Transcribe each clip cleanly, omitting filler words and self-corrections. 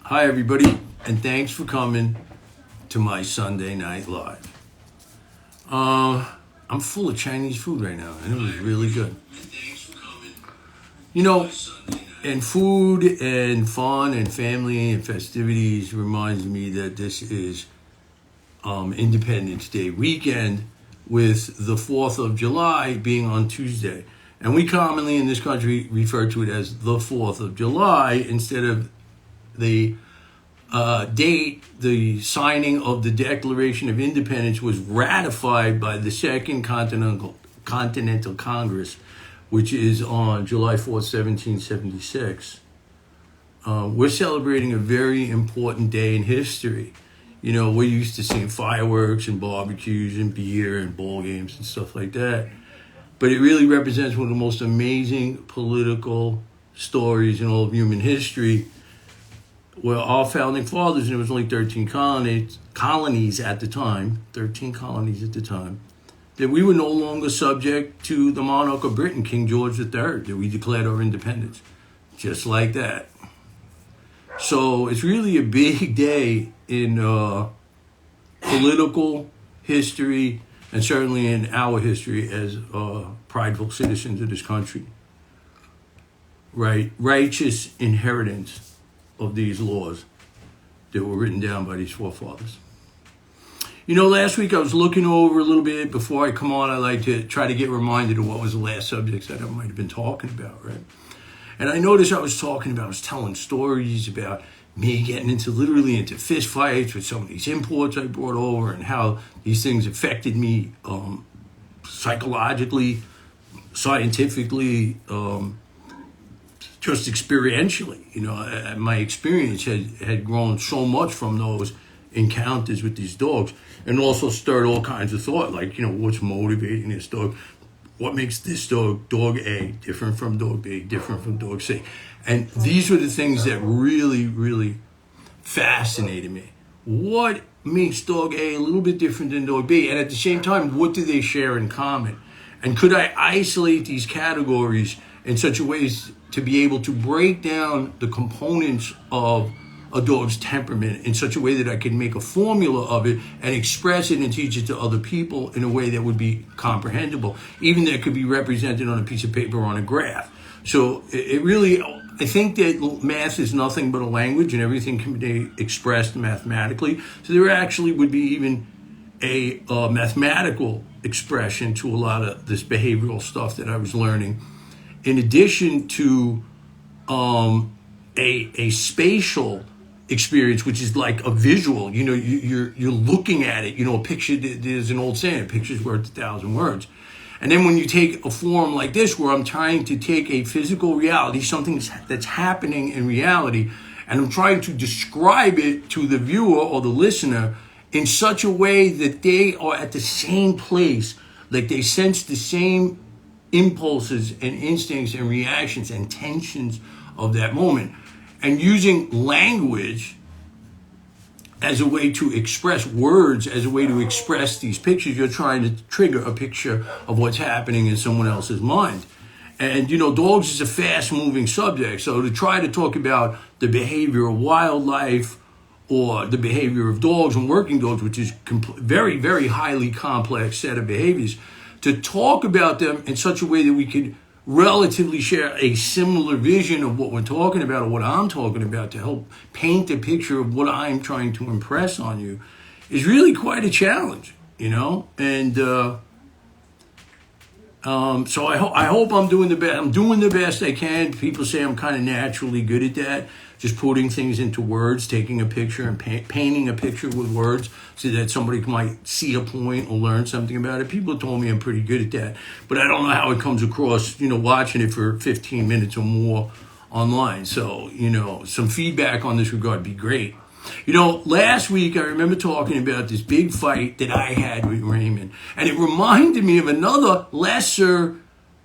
Hi, everybody, and thanks for coming to my Sunday Night Live. I'm full of Chinese food right now, and it was really good. You know, and food and fun and family and festivities reminds me that this is Independence Day weekend with the 4th of July being on Tuesday. And we commonly in this country refer to it as the 4th of July instead of the date the signing of the Declaration of Independence was ratified by the Second Continental Congress, which is on July 4th, 1776. We're celebrating a very important day in history. You know, we're used to seeing fireworks and barbecues and beer and ball games and stuff like that. But it really represents one of the most amazing political stories in all of human history, where our founding fathers, and it was only 13 colonies at the time, that we were no longer subject to the monarch of Britain, King George III, that we declared our independence. Just like that. So it's really a big day in political history, and certainly in our history as prideful citizens of this country. Right? Righteous inheritance of these laws that were written down by these forefathers. You know, last week I was looking over a little bit. Before I come on, I like to try to get reminded of what was the last subjects that I might have been talking about, right? And I noticed I was telling stories about me getting literally into fist fights with some of these imports I brought over and how these things affected me psychologically, scientifically, just experientially. You know, my experience had grown so much from those encounters with these dogs, and also stirred all kinds of thought, like, you know, what's motivating this dog? What makes this dog A, different from dog B, different from dog C? And these were the things that really, really fascinated me. What makes dog A little bit different than dog B? And at the same time, what do they share in common? And could I isolate these categories in such a way as to be able to break down the components of a dog's temperament in such a way that I could make a formula of it and express it and teach it to other people in a way that would be comprehensible, even that could be represented on a piece of paper or on a graph. So it really, I think that math is nothing but a language and everything can be expressed mathematically. So there actually would be even a mathematical expression to a lot of this behavioral stuff that I was learning, in addition to a spatial experience, which is like a visual. You know, you're looking at it. You know, a picture, there's an old saying, a picture's worth 1,000 words. And then when you take a form like this, where I'm trying to take a physical reality, something that's happening in reality, and I'm trying to describe it to the viewer or the listener in such a way that they are at the same place, like they sense the same impulses and instincts and reactions and tensions of that moment. And using language as a way to express words, as a way to express these pictures, you're trying to trigger a picture of what's happening in someone else's mind. And, you know, dogs is a fast-moving subject. So to try to talk about the behavior of wildlife or the behavior of dogs and working dogs, which is very, very highly complex set of behaviors, to talk about them in such a way that we could relatively share a similar vision of what we're talking about or what I'm talking about to help paint a picture of what I'm trying to impress on you is really quite a challenge, you know? And so I hope I'm doing the best. I'm doing the best I can. People say I'm kind of naturally good at that. Just putting things into words, taking a picture and painting a picture with words so that somebody might see a point or learn something about it. People told me I'm pretty good at that, but I don't know how it comes across, you know, watching it for 15 minutes or more online. So, you know, some feedback on this regard would be great. You know, last week I remember talking about this big fight that I had with Raymond, and it reminded me of another lesser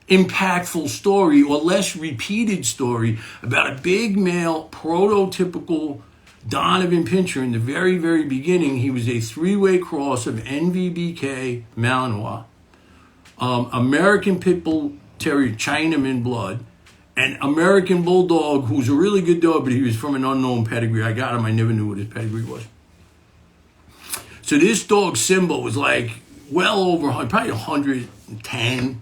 impactful story or less repeated story about a big male prototypical Donovan Pinscher. In the very, very beginning, he was a three-way cross of NVBK Malinois, American Pit Bull Terrier Chinaman blood, an American Bulldog who's a really good dog, but he was from an unknown pedigree. I got him. I never knew what his pedigree was. So this dog, Simba, was like well over, probably 110,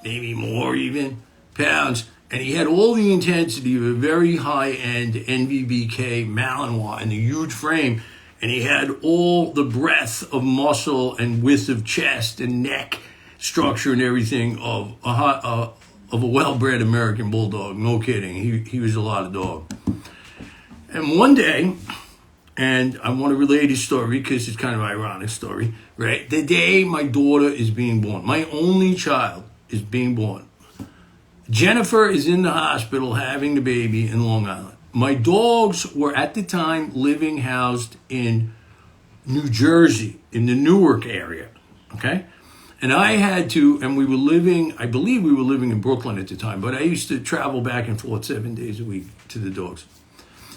maybe more even, pounds. And he had all the intensity of a very high-end NVBK Malinois in a huge frame. And he had all the breadth of muscle and width of chest and neck structure and everything of a well-bred American Bulldog. No kidding. He was a lot of dog. And one day, and I want to relate his story because it's kind of an ironic story, right? The day my daughter is being born, my only child is being born. Jennifer is in the hospital having the baby in Long Island. My dogs were at the time living housed in New Jersey, in the Newark area, okay? And I had to, and we were living, I believe we were living in Brooklyn at the time, but I used to travel back and forth 7 days a week to the dogs.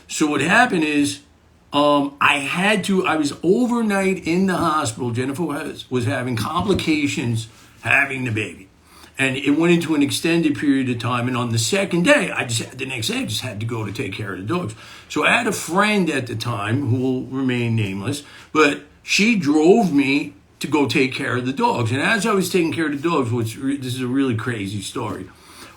So what happened is, I was overnight in the hospital. Jennifer was having complications having the baby. And it went into an extended period of time. And on the second day, the next day, I just had to go to take care of the dogs. So I had a friend at the time who will remain nameless, but she drove me to go take care of the dogs. And as I was taking care of the dogs, this is a really crazy story.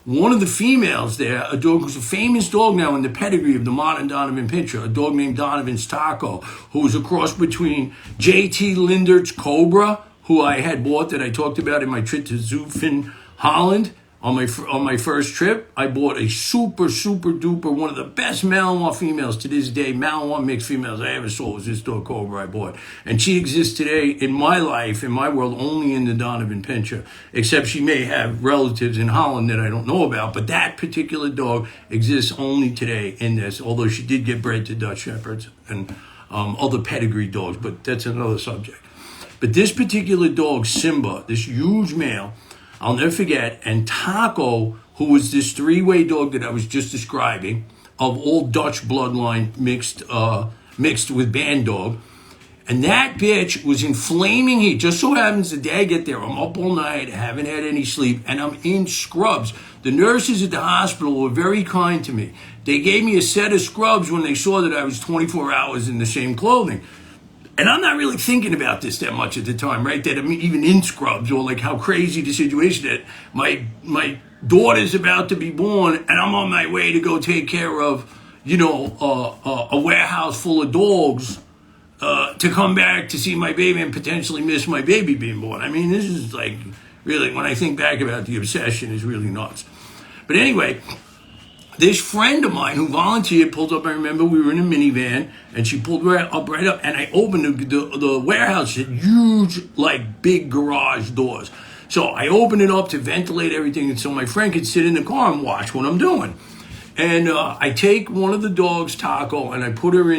One of the females there, a dog who's a famous dog now in the pedigree of the modern Donovan Pinscher, a dog named Donovan's Taco, who was a cross between J.T. Lindert's Cobra, who I had bought that I talked about in my trip to Zutphen, Holland. On my first trip, I bought a super duper, one of the best Malinois females to this day, Malinois mixed females I ever saw was this dog Cobra I bought. And she exists today in my life, in my world, only in the Donovan Pinscher, except she may have relatives in Holland that I don't know about, but that particular dog exists only today in this, although she did get bred to Dutch Shepherds and other pedigree dogs, but that's another subject. But this particular dog, Simba, this huge male, I'll never forget, and Taco, who was this three-way dog that I was just describing, of old Dutch bloodline mixed with band dog, and that bitch was in flaming heat. Just so happens the day I get there, I'm up all night, haven't had any sleep, and I'm in scrubs. The nurses at the hospital were very kind to me. They gave me a set of scrubs when they saw that I was 24 hours in the same clothing. And I'm not really thinking about this that much at the time, right? That I'm even in scrubs, or like how crazy the situation that my daughter's about to be born and I'm on my way to go take care of, a warehouse full of dogs to come back to see my baby and potentially miss my baby being born. I mean, this is like really, when I think back about the obsession, is really nuts. But anyway, this friend of mine who volunteered pulled up. I remember we were in a minivan, and she pulled right up, and I opened the warehouse. Had huge, like, big garage doors. So I opened it up to ventilate everything, and so my friend could sit in the car and watch what I'm doing. And I take one of the dogs, Taco, and I put her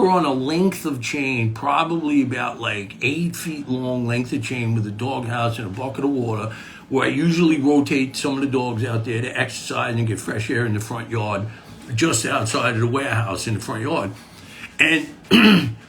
on a length of chain, probably about like 8 feet long length of chain, with a dog house and a bucket of water, where I usually rotate some of the dogs out there to exercise and get fresh air in the front yard, just outside of the warehouse in the front yard. And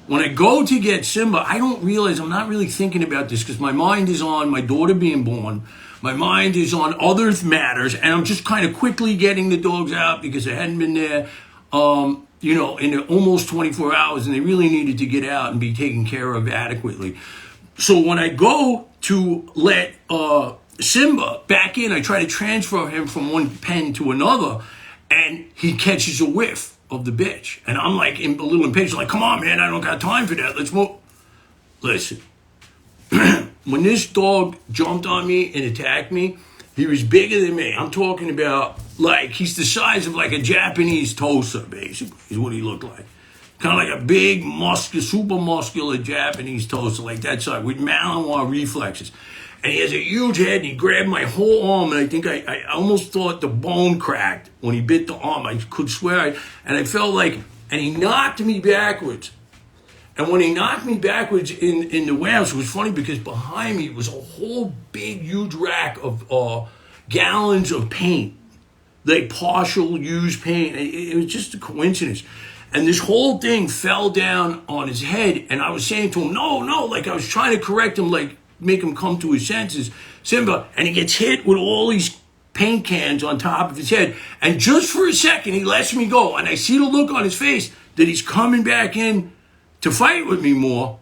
when I go to get Simba, I don't realize, I'm not really thinking about this because my mind is on my daughter being born. My mind is on other matters, and I'm just kind of quickly getting the dogs out because I hadn't been there, in almost 24 hours, and they really needed to get out and be taken care of adequately. So when I go to let Simba back in, I try to transfer him from one pen to another, and he catches a whiff of the bitch. And I'm like a little impatient, like, come on, man, I don't got time for that. Let's move. Listen, when this dog jumped on me and attacked me, he was bigger than me. I'm talking about, like, he's the size of like a Japanese Tosa, basically, is what he looked like. Kind of like a big, super muscular Japanese Tosa, like that size, with Malinois reflexes. And he has a huge head, and he grabbed my whole arm, and I think I almost thought the bone cracked when he bit the arm. I could swear, and I felt like, and he knocked me backwards. And when he knocked me backwards in the warehouse, it was funny because behind me was a whole big, huge rack of gallons of paint, like partial used paint. It was just a coincidence. And this whole thing fell down on his head, and I was saying to him, no, like I was trying to correct him, like make him come to his senses, Simba, and he gets hit with all these paint cans on top of his head. And just for a second, he lets me go. And I see the look on his face that he's coming back in to fight with me more.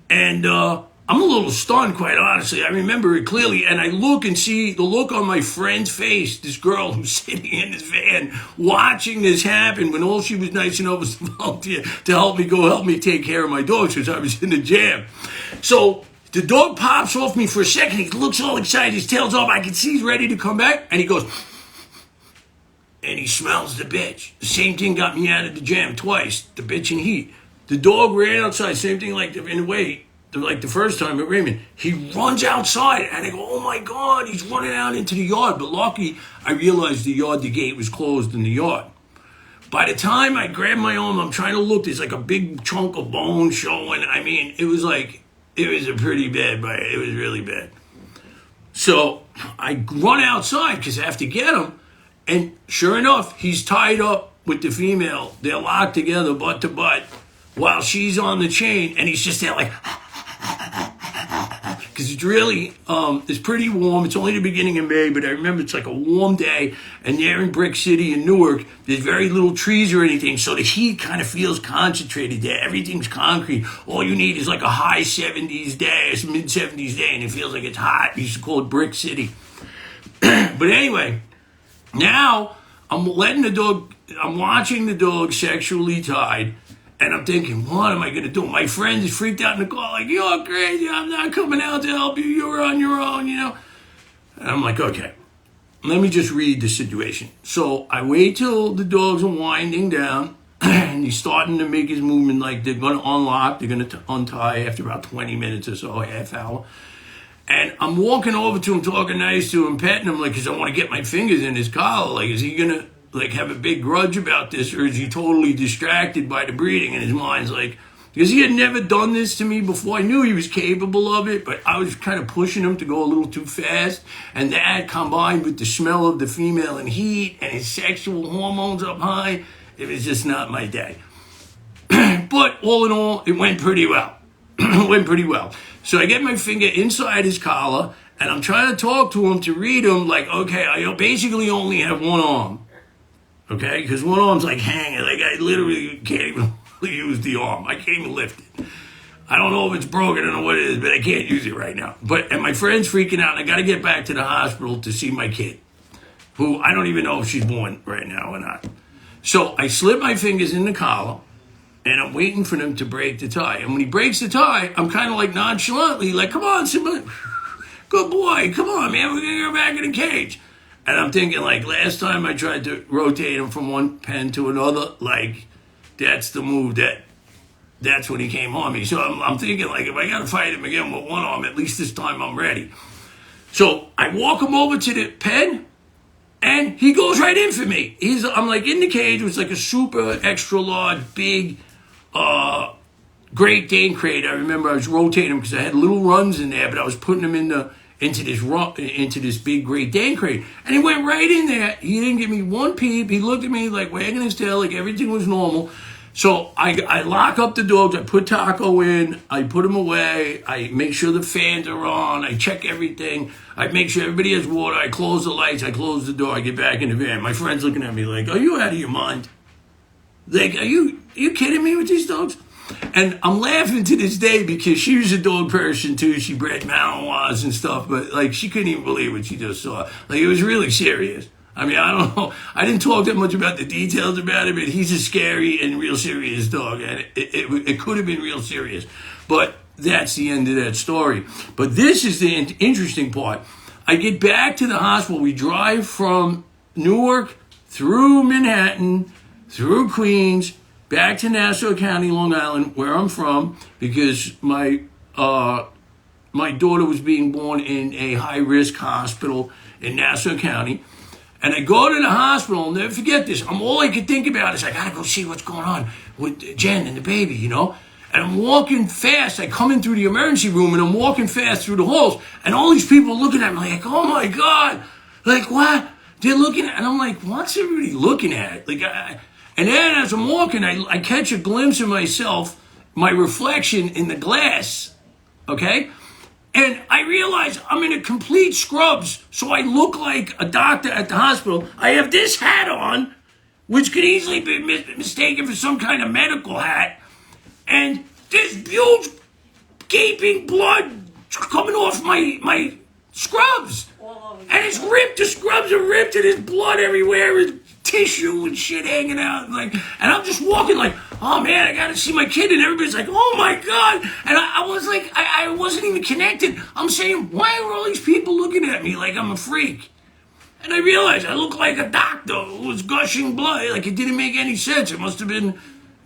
And I'm a little stunned, quite honestly. I remember it clearly. And I look and see the look on my friend's face, this girl who's sitting in this van watching this happen, when all she was nice enough was to volunteer to help me take care of my dog because I was in the jam. So the dog pops off me for a second. He looks all excited. His tail's up. I can see he's ready to come back. And he goes, and he smells the bitch. The same thing got me out of the jam twice, the bitch and heat. The dog ran outside, same thing like in a way, like the first time at Raymond. He runs outside, and I go, oh my God, he's running out into the yard. But lucky, I realized the gate was closed in the yard. By the time I grab my arm, I'm trying to look, there's like a big chunk of bone showing. I mean, it was a pretty bad bite. It was really bad. So I run outside because I have to get him. And sure enough, he's tied up with the female. They're locked together butt to butt while she's on the chain. And he's just there like, because it's really, it's pretty warm. It's only the beginning of May, but I remember it's like a warm day. And there in Brick City in Newark, there's very little trees or anything. So the heat kind of feels concentrated there. Everything's concrete. All you need is like a high 70s day, mid 70s day, and it feels like it's hot. We used to call it Brick City. But anyway, now I'm watching the dog sexually tied. And I'm thinking, what am I going to do? My friend is freaked out in the car, like, you're crazy. I'm not coming out to help you. You're on your own, you know. And I'm like, okay, let me just read the situation. So I wait till the dogs are winding down, and he's starting to make his movement like they're going to unlock. They're going to untie after about 20 minutes or so, half hour. And I'm walking over to him, talking nice to him, petting him, like, because I want to get my fingers in his collar. Like, is he going to like have a big grudge about this, or is he totally distracted by the breeding? And his mind's like, because he had never done this to me before. I knew he was capable of it, but I was kind of pushing him to go a little too fast. And that combined with the smell of the female and heat and his sexual hormones up high, it was just not my day. But all in all, it went pretty well. So I get my finger inside his collar, and I'm trying to talk to him to read him like, okay, I basically only have one arm. Okay, because one arm's like hanging, like I literally can't even use the arm. I can't even lift it. I don't know if it's broken, I don't know what it is, but I can't use it right now. And my friend's freaking out, and I got to get back to the hospital to see my kid, who I don't even know if she's born right now or not. So I slip my fingers in the collar, and I'm waiting for them to break the tie. And when he breaks the tie, I'm kind of like nonchalantly, like, come on, Simba, good boy, come on, man, we're going to go back in the cage. And I'm thinking, like, last time I tried to rotate him from one pen to another, like, that's the move that's when he came on me. So I'm thinking, like, if I got to fight him again with one arm, at least this time I'm ready. So I walk him over to the pen, and he goes right in for me. I'm, like, in the cage. It was like a super extra large, big, Great Dane crate. I remember I was rotating him because I had little runs in there, but I was putting him into this big Great Dane crate. And he went right in there. He didn't give me one peep. He looked at me like wagging his tail, like everything was normal. So I lock up the dogs. I put Taco in. I put him away. I make sure the fans are on. I check everything. I make sure everybody has water. I close the lights. I close the door. I get back in the van. My friend's looking at me like, are you out of your mind? Like, are you kidding me with these dogs? And I'm laughing to this day because she was a dog person too. She bred Malinois and stuff, but like she couldn't even believe what she just saw. Like it was really serious. I mean, I don't know. I didn't talk that much about the details about it, but he's a scary and real serious dog, and it could have been real serious. But that's the end of that story. But this is the interesting part. I get back to the hospital. We drive from Newark through Manhattan, through Queens, back to Nassau County, Long Island, where I'm from, because my daughter was being born in a high-risk hospital in Nassau County. And I go to the hospital, I'll never forget this. All I could think about is I got to go see what's going on with Jen and the baby, you know. And I'm walking fast. I come in through the emergency room, and I'm walking fast through the halls. And all these people are looking at me like, oh, my God. Like, what? They're looking at it. And I'm like, what's everybody looking at? Like, and then as I'm walking, I catch a glimpse of myself, my reflection in the glass, okay? And I realize I'm in a complete scrubs, so I look like a doctor at the hospital. I have this hat on, which could easily be mistaken for some kind of medical hat. And there's huge gaping blood coming off my scrubs. And it's ripped, the scrubs are ripped, and there's blood everywhere, and tissue and shit hanging out. And I'm just walking like, oh man, I gotta see my kid. And everybody's like, oh my God. And I was like, I wasn't even connected. I'm saying, why are all these people looking at me like I'm a freak? And I realized I look like a doctor who was gushing blood. Like, it didn't make any sense. It must have been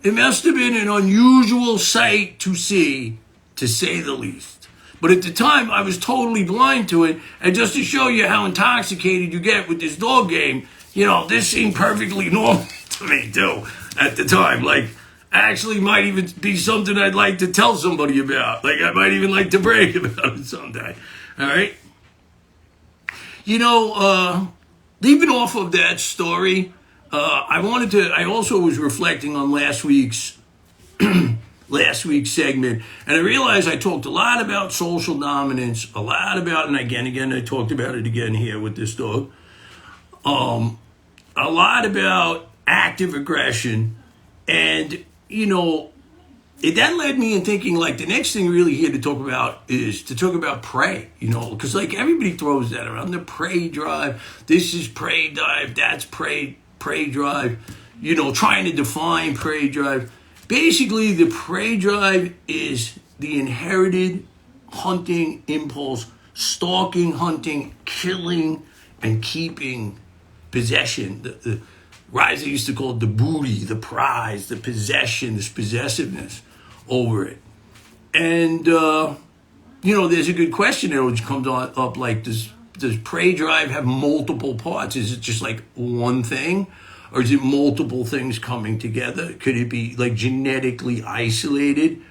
an unusual sight to see, to say the least. But at the time, I was totally blind to it. And just to show you how intoxicated you get with this dog game, this seemed perfectly normal to me, too, at the time. Like, actually might even be something I'd like to tell somebody about. Like, I might even like to brag about it someday. All right? Leaving off of that story, I also was reflecting on last week's segment, and I realized I talked a lot about social dominance, a lot about, and again, I talked about it again here with this dog, a lot about active aggression, and, it then led me in thinking, like, the next thing really here to talk about is to talk about prey, because, like, everybody throws that around, the prey drive, this is prey drive, that's prey drive, trying to define prey drive. Basically, the prey drive is the inherited hunting impulse, stalking, hunting, killing, and keeping possession. The Reiser used to call it the booty, the prize, the possession, this possessiveness over it. And, there's a good question there which comes up like, does prey drive have multiple parts? Is it just like one thing? Or is it multiple things coming together? Could it be like genetically isolated?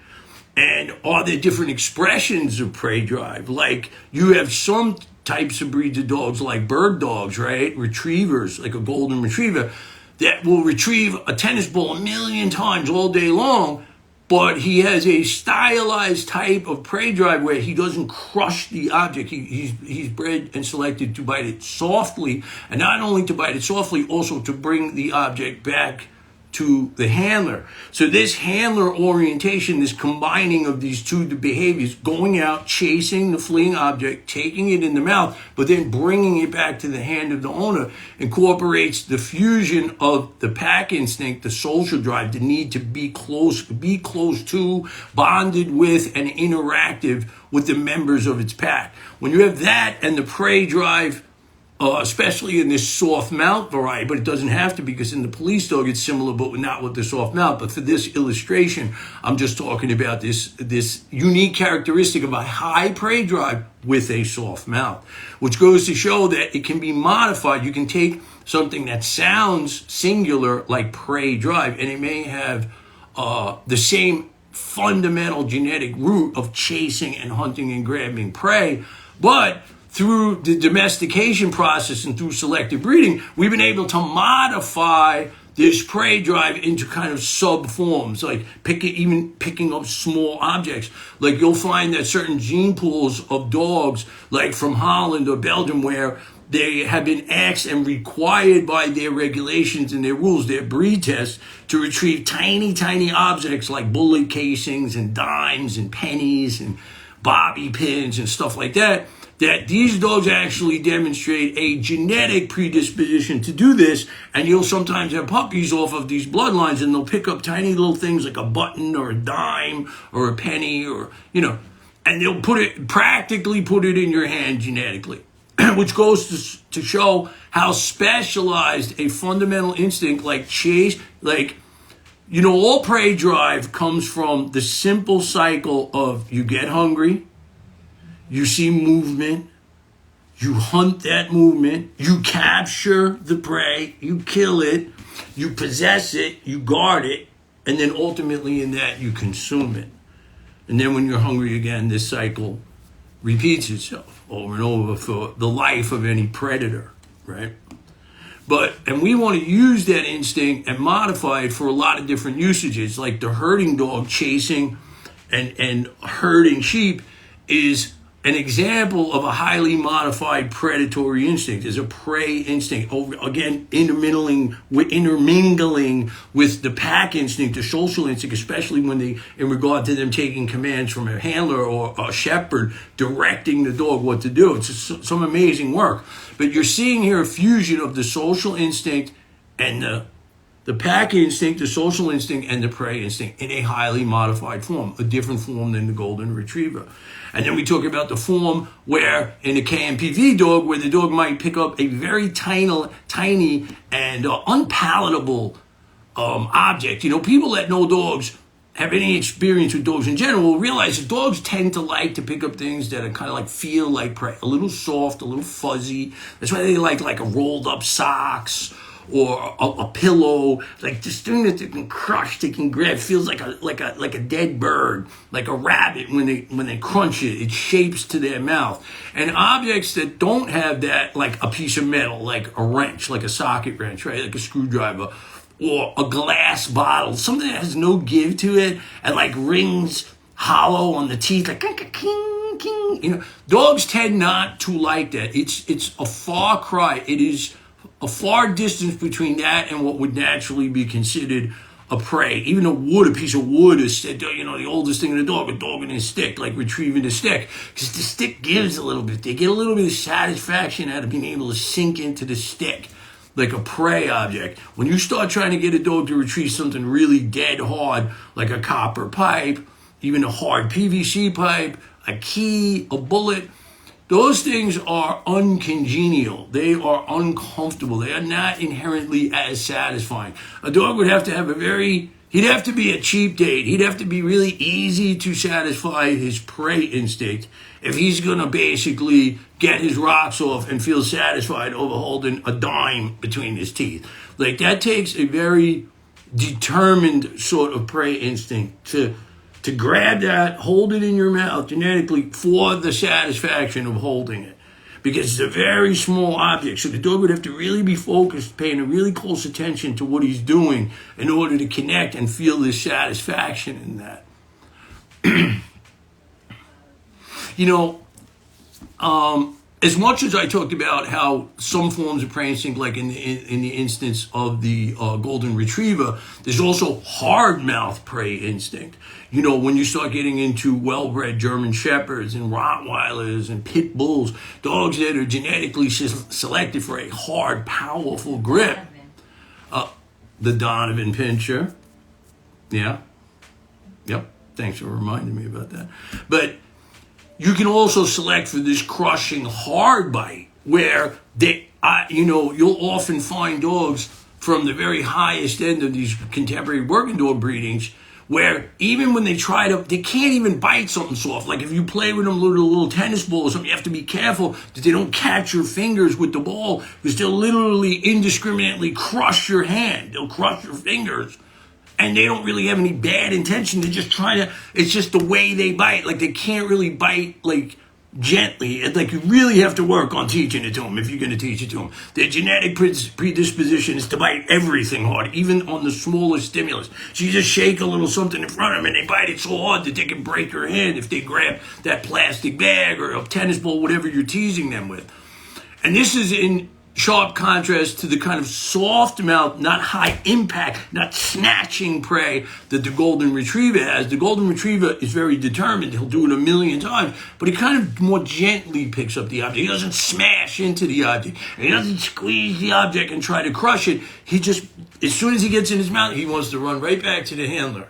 And are there different expressions of prey drive? Like, you have some types of breeds of dogs like bird dogs, right? Retrievers, like a golden retriever, that will retrieve a tennis ball 1,000,000 times all day long, but he has a stylized type of prey drive where he doesn't crush the object. He's bred and selected to bite it softly, and not only to bite it softly, also to bring the object back to the handler. So this handler orientation, this combining of these two behaviors, going out, chasing the fleeing object, taking it in the mouth, but then bringing it back to the hand of the owner, incorporates the fusion of the pack instinct, the social drive, the need to be close to, bonded with, and interactive with the members of its pack. When you have that and the prey drive, especially in this soft mount variety, but it doesn't have to, because in the police dog it's similar, but not with the soft mount. But for this illustration, I'm just talking about this unique characteristic of a high prey drive with a soft mount, which goes to show that it can be modified. You can take something that sounds singular like prey drive, and it may have the same fundamental genetic root of chasing and hunting and grabbing prey, but through the domestication process and through selective breeding, we've been able to modify this prey drive into kind of sub forms, like picking up small objects. Like, you'll find that certain gene pools of dogs, like from Holland or Belgium, where they have been asked and required by their regulations and their rules, their breed tests, to retrieve tiny, tiny objects like bullet casings and dimes and pennies and bobby pins and stuff like that, that these dogs actually demonstrate a genetic predisposition to do this. And you'll sometimes have puppies off of these bloodlines, and they'll pick up tiny little things like a button or a dime or a penny, or, and they'll practically put it in your hand genetically, which goes to show how specialized a fundamental instinct like chase, all prey drive comes from the simple cycle of you get hungry, you see movement, you hunt that movement, you capture the prey, you kill it, you possess it, you guard it, and then ultimately in that you consume it. And then when you're hungry again, this cycle repeats itself over and over for the life of any predator, right? And we want to use that instinct and modify it for a lot of different usages, like the herding dog chasing and herding sheep is an example of a highly modified predatory instinct is a prey instinct. Again, intermingling with the pack instinct, the social instinct, especially when in regard to them taking commands from a handler or a shepherd directing the dog what to do. It's some amazing work. But you're seeing here a fusion of the social instinct and the pack instinct, the social instinct, and the prey instinct in a highly modified form, a different form than the golden retriever. And then we talk about the form where, in a KMPV dog, where the dog might pick up a very tiny and unpalatable object. People that know dogs, have any experience with dogs in general, will realize that dogs tend to like to pick up things that are kind of feel like prey, a little soft, a little fuzzy. That's why they like a rolled up socks, or a pillow, just thing that they can crush, they can grab. Feels like a dead bird, like a rabbit when they crunch it. It shapes to their mouth. And objects that don't have that, like a piece of metal, like a wrench, like a socket wrench, right, like a screwdriver, or a glass bottle, something that has no give to it and rings hollow on the teeth, like king, king. Dogs tend not to like that. It's a far cry. It is a far distance between that and what would naturally be considered a prey. Even a piece of wood, the oldest thing in a dog and his stick, like retrieving the stick. Because the stick gives a little bit. They get a little bit of satisfaction out of being able to sink into the stick, like a prey object. When you start trying to get a dog to retrieve something really dead hard, like a copper pipe, even a hard PVC pipe, a key, a bullet, those things are uncongenial. They are uncomfortable. They are not inherently as satisfying. A dog would have to have he'd have to be a cheap date. He'd have to be really easy to satisfy his prey instinct if he's going to basically get his rocks off and feel satisfied over holding a dime between his teeth. That takes a very determined sort of prey instinct to grab that, hold it in your mouth genetically for the satisfaction of holding it. Because it's a very small object. So the dog would have to really be focused, paying a really close attention to what he's doing in order to connect and feel this satisfaction in that. As much as I talked about how some forms of prey instinct, like in the instance of the golden retriever, there's also hard mouth prey instinct. When you start getting into well-bred German shepherds and Rottweilers and pit bulls, dogs that are genetically selected for a hard, powerful grip. The Donovan Pinscher. Yeah. Yep. Thanks for reminding me about that. But you can also select for this crushing hard bite, where you'll often find dogs from the very highest end of these contemporary working dog breedings, where even when they they can't even bite something soft. Like if you play with them with a little tennis ball or something, you have to be careful that they don't catch your fingers with the ball, because they'll literally indiscriminately crush your hand. They'll crush your fingers. And they don't really have any bad intention. They're just it's just the way they bite. They can't really bite, gently. You really have to work on teaching it to them if you're going to teach it to them. Their genetic predisposition is to bite everything hard, even on the smallest stimulus. So you just shake a little something in front of them and they bite it so hard that they can break your hand if they grab that plastic bag or a tennis ball, whatever you're teasing them with. And this is in sharp contrast to the kind of soft mouth, not high impact, not snatching prey that the golden retriever has. The golden retriever is very determined. He'll do it a million times, but he kind of more gently picks up the object. He doesn't smash into the object. He doesn't squeeze the object and try to crush it. He just, as soon as he gets in his mouth, he wants to run right back to the handler.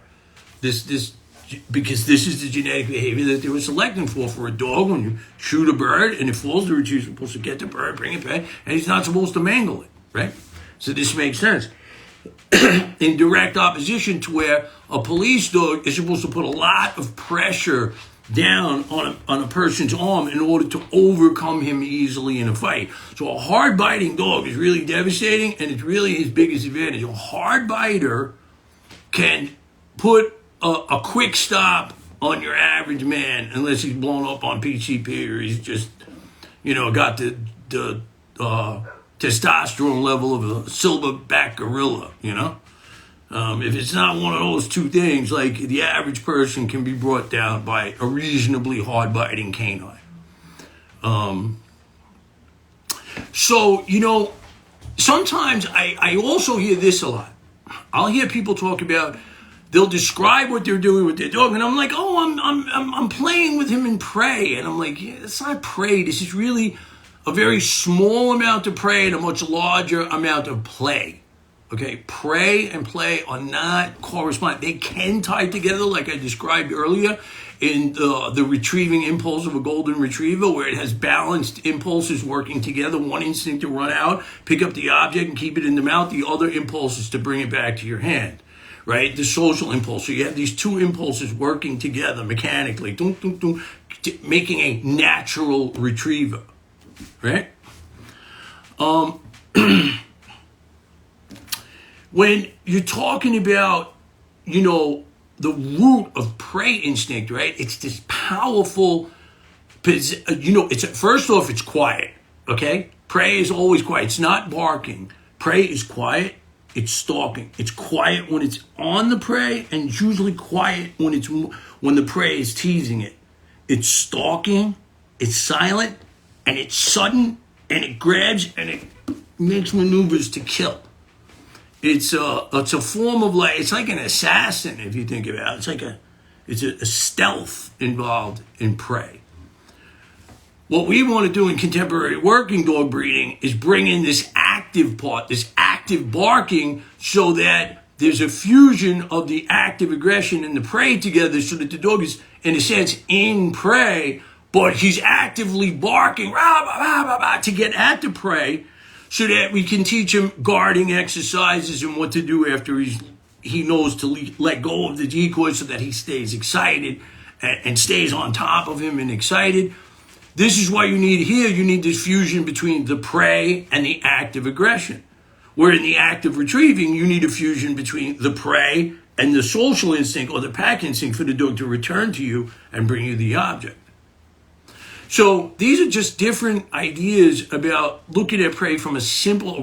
Because this is the genetic behavior that they were selecting for a dog. When you shoot a bird and it falls, the retriever is supposed to get the bird, bring it back, and he's not supposed to mangle it, right? So this makes sense. In direct opposition to where a police dog is supposed to put a lot of pressure down on a person's arm in order to overcome him easily in a fight. So a hard biting dog is really devastating, and it's really his biggest advantage. A hard biter can put a quick stop on your average man, unless he's blown up on PCP or he's just, got the testosterone level of a silverback gorilla, If it's not one of those two things, the average person can be brought down by a reasonably hard-biting canine. So, sometimes I also hear this a lot. I'll hear people talk about, they'll describe what they're doing with their dog, and I'm like, oh, I'm playing with him and pray. And I'm like, yeah, it's not pray. This is really a very small amount of pray and a much larger amount of play. Okay, pray and play are not corresponding. They can tie together, like I described earlier, in the retrieving impulse of a golden retriever, where it has balanced impulses working together. One instinct to run out, pick up the object and keep it in the mouth. The other impulse is to bring it back to your hand, right? The social impulse. So you have these two impulses working together mechanically, making a natural retriever, right? When you're talking about, the root of prey instinct, right? It's this powerful, first off, it's quiet, okay? Prey is always quiet. It's not barking. Prey is quiet. It's stalking. It's quiet when it's on the prey, and it's usually quiet when the prey is teasing it. It's stalking. It's silent, and it's sudden, and it grabs, and it makes maneuvers to kill. It's a form of it's like an assassin, if you think about it. It's a stealth involved in prey. What we want to do in contemporary working dog breeding is bring in this active part, this active barking, so that there's a fusion of the active aggression and the prey together, so that the dog is, in a sense, in prey, but he's actively barking to get at the prey, so that we can teach him guarding exercises and what to do after he knows to let go of the decoy, so that he stays excited and stays on top of him and excited. This is why you need this fusion between the prey and the active aggression. Where in the act of retrieving, you need a fusion between the prey and the social instinct or the pack instinct for the dog to return to you and bring you the object. So these are just different ideas about looking at prey from a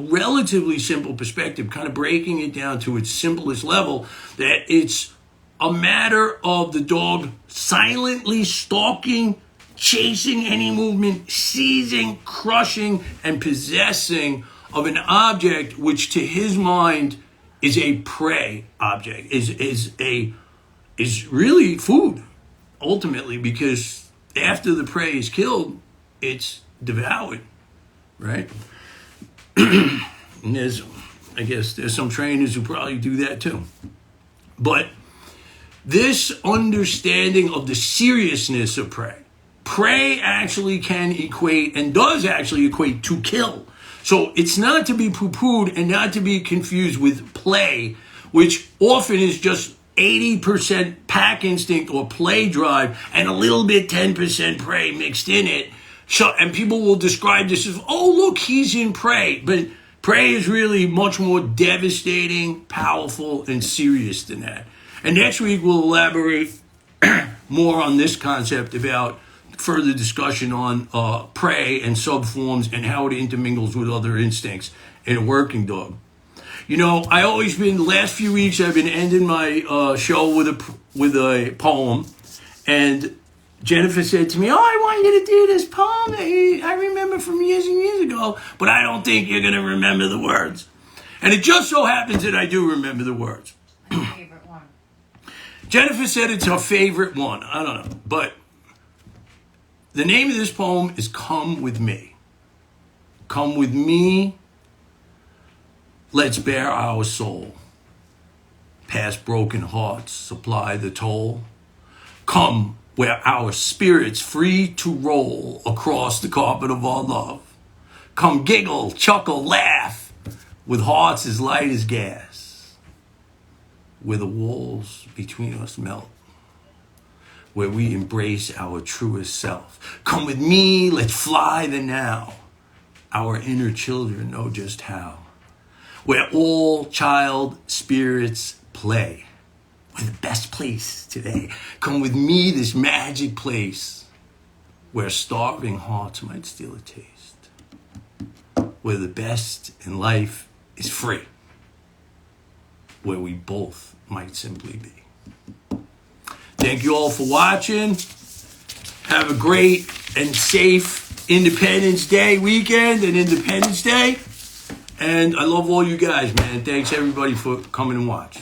relatively simple perspective, kind of breaking it down to its simplest level, that it's a matter of the dog silently stalking, chasing any movement, seizing, crushing, and possessing of an object which to his mind is a prey object, is really food, ultimately, because after the prey is killed, it's devoured, right? And I guess there's some trainers who probably do that too. But this understanding of the seriousness of prey actually can equate, and does actually equate, to kill. So it's not to be poo-pooed and not to be confused with play, which often is just 80% pack instinct or play drive and a little bit 10% prey mixed in it. So, and people will describe this as, oh, look, he's in prey. But prey is really much more devastating, powerful, and serious than that. And next week we'll elaborate more on this concept, about further discussion on prey and subforms and how it intermingles with other instincts in a working dog. I always been, the last few weeks, I've been ending my show with a poem. And Jennifer said to me, oh, I want you to do this poem that I remember from years and years ago, but I don't think you're going to remember the words. And it just so happens that I do remember the words. My favorite one. Jennifer said it's her favorite one. I don't know. But the name of this poem is Come With Me. Come with me. Let's bear our soul. Past broken hearts supply the toll. Come where our spirits free to roll across the carpet of our love. Come giggle, chuckle, laugh with hearts as light as gas. Where the walls between us melt. Where we embrace our truest self. Come with me, let's fly the now. Our inner children know just how. Where all child spirits play. We're the best place today. Come with me, this magic place, where starving hearts might steal a taste. Where the best in life is free. Where we both might simply be. Thank you all for watching. Have a great and safe Independence Day weekend and Independence Day. And I love all you guys, man. Thanks everybody for coming and watch.